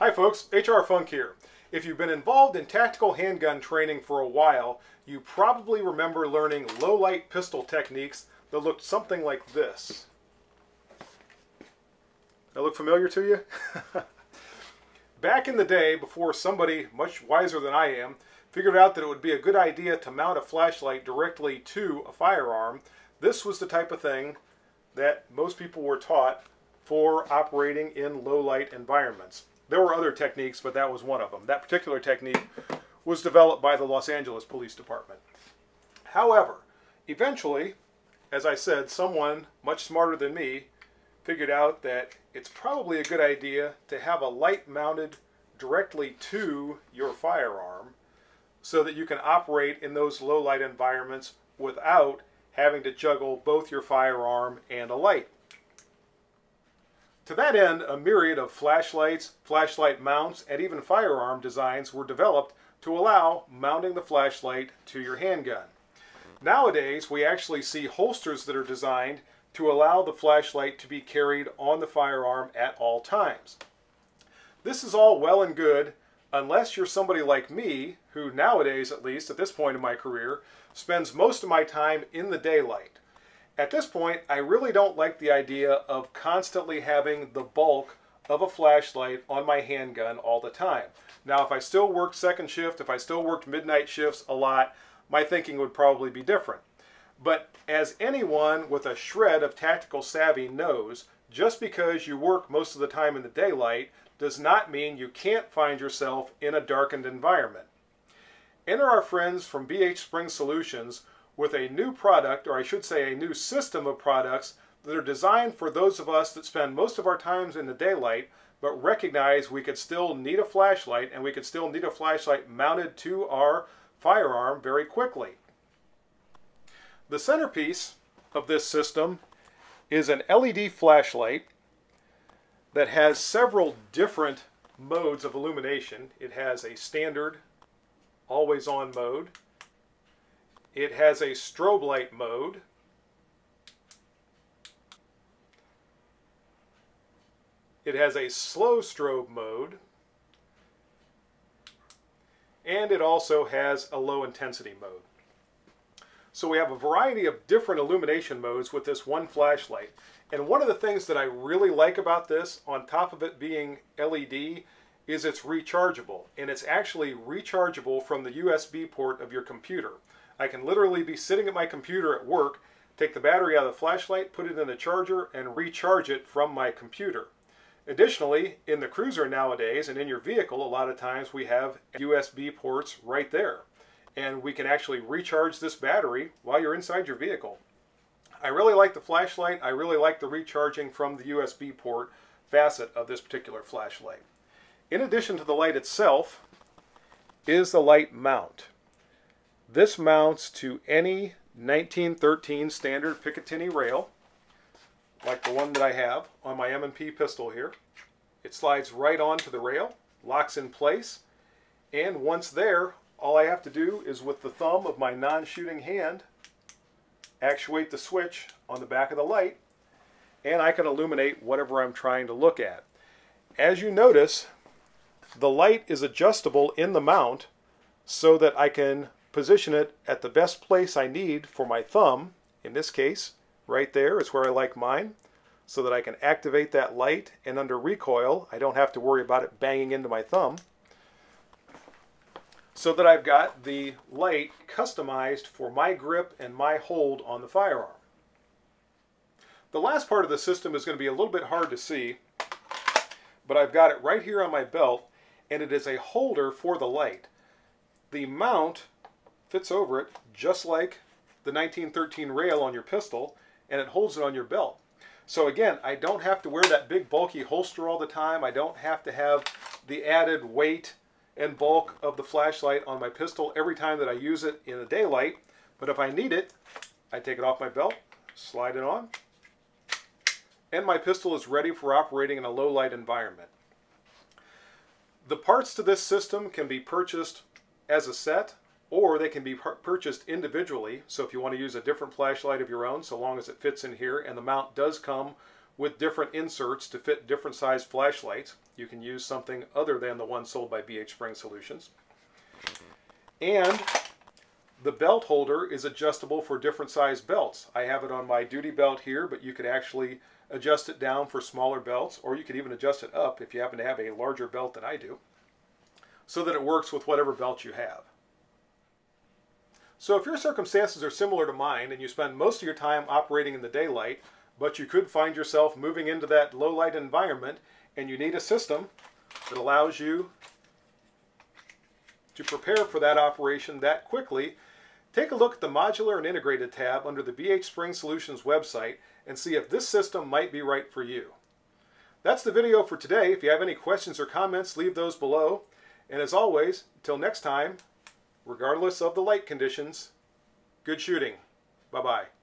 Hi folks, HR Funk here. If you've been involved in tactical handgun training for a while, you probably remember learning low-light pistol techniques that looked something like this. That look familiar to you? Back in the day, before somebody much wiser than I am figured out that it would be a good idea to mount a flashlight directly to a firearm, this was the type of thing that most people were taught for operating in low-light environments. There were other techniques, but that was one of them. That particular technique was developed by the Los Angeles Police Department. However, eventually, as I said, someone much smarter than me figured out that it's probably a good idea to have a light mounted directly to your firearm so that you can operate in those low light environments without having to juggle both your firearm and a light. To that end, a myriad of flashlights, flashlight mounts, and even firearm designs were developed to allow mounting the flashlight to your handgun. Nowadays, we actually see holsters that are designed to allow the flashlight to be carried on the firearm at all times. This is all well and good unless you're somebody like me, who nowadays, at least at this point in my career, spends most of my time in the daylight. At this point, I really don't like the idea of constantly having the bulk of a flashlight on my handgun all the time. Now, if I still worked second shift, if I still worked midnight shifts a lot, my thinking would probably be different. But as anyone with a shred of tactical savvy knows, just because you work most of the time in the daylight does not mean you can't find yourself in a darkened environment. Enter our friends from BH Spring Solutions with a new product, or I should say a new system of products that are designed for those of us that spend most of our times in the daylight but recognize we could still need a flashlight, and we could still need a flashlight mounted to our firearm very quickly. The centerpiece of this system is an LED flashlight that has several different modes of illumination. It has a standard always-on mode. It has a strobe light mode. It has a slow strobe mode. And it also has a low intensity mode. So we have a variety of different illumination modes with this one flashlight. And one of the things that I really like about this, on top of it being LED, is it's rechargeable. And it's actually rechargeable from the USB port of your computer. I can literally be sitting at my computer at work, take the battery out of the flashlight, put it in a charger, and recharge it from my computer. Additionally, in the cruiser nowadays and in your vehicle, a lot of times we have USB ports right there. And we can actually recharge this battery while you're inside your vehicle. I really like the flashlight. I really like the recharging from the USB port facet of this particular flashlight. In addition to the light itself is the light mount. This mounts to any 1913 standard Picatinny rail, like the one that I have on my M&P pistol here. It slides right onto the rail, locks in place, and once there, all I have to do is with the thumb of my non-shooting hand actuate the switch on the back of the light, and I can illuminate whatever I'm trying to look at. As you notice, the light is adjustable in the mount so that I can position it at the best place I need for my thumb. In this case, right there is where I like mine, so that I can activate that light, and under recoil I don't have to worry about it banging into my thumb, so that I've got the light customized for my grip and my hold on the firearm. The last part of the system is going to be a little bit hard to see, but I've got it right here on my belt, and it is a holder for the light. The mount fits over it just like the 1913 rail on your pistol, and it holds it on your belt. So again, I don't have to wear that big bulky holster all the time. I don't have to have the added weight and bulk of the flashlight on my pistol every time that I use it in the daylight. But if I need it, I take it off my belt, slide it on, and my pistol is ready for operating in a low light environment. The parts to this system can be purchased as a set, or they can be purchased individually. So if you want to use a different flashlight of your own, so long as it fits in here, and the mount does come with different inserts to fit different sized flashlights. You can use something other than the one sold by BH Spring Solutions. And the belt holder is adjustable for different size belts. I have it on my duty belt here, but you could actually adjust it down for smaller belts, or you could even adjust it up if you happen to have a larger belt than I do, so that it works with whatever belt you have. So if your circumstances are similar to mine and you spend most of your time operating in the daylight, but you could find yourself moving into that low light environment and you need a system that allows you to prepare for that operation that quickly, take a look at the Modular and Integrated tab under the BH Spring Solutions website and see if this system might be right for you. That's the video for today. If you have any questions or comments, leave those below. And as always, until next time, regardless of the light conditions, good shooting. Bye-bye.